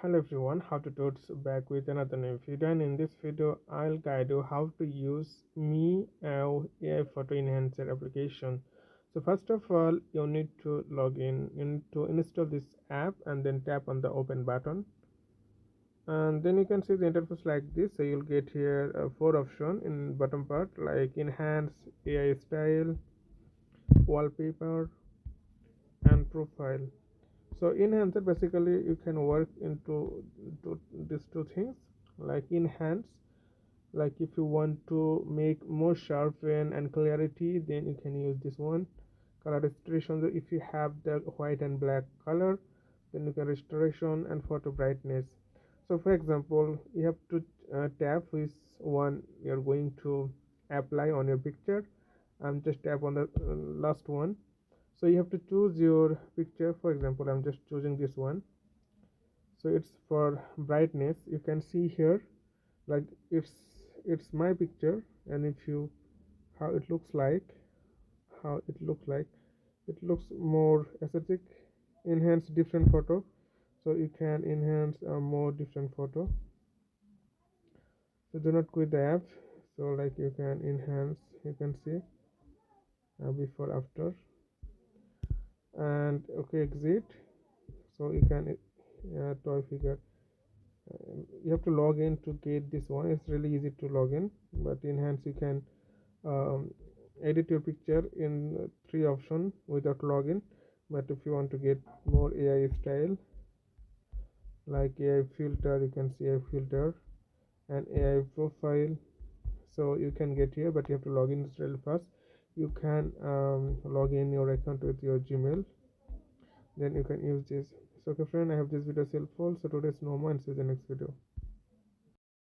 Hello everyone, how to totes back with another new video, and in this video I'll guide you how to use MeeAww AI photo enhancer application. So first of all, you need to log in. You need to install this app and then tap on the open button, and then you can see the interface like this. So you'll get here four options in bottom part, like enhance, AI style, wallpaper, and profile. So enhancer, basically you can work into these two things. Like enhance, like if you want to make more sharpen and clarity, then you can use this one. Color restoration, if you have the white and black color, then you can restoration and photo brightness. So for example, you have to tap which one you're going to apply on your picture, and just tap on the last one. So you have to choose your picture. For example, I'm just choosing this one. So it's for brightness. You can see here, like it's my picture, and if you how it looks like, how it looks like, it looks more aesthetic. Enhance different photo, so you can enhance a more different photo. So do not quit the app. So like you can enhance, you can see before after, and okay, exit. So you can toy figure. You have to log in to get this one. It's really easy to log in, but enhance, you can um, edit your picture in three options without login. But if you want to get more AI style, like AI filter, you can see AI filter and AI profile. So you can get here, but you have to log in really fast. You can log in your account with your Gmail, then you can use this. So okay friend, I hope this video is helpful. So today's no more, and see you in the next video.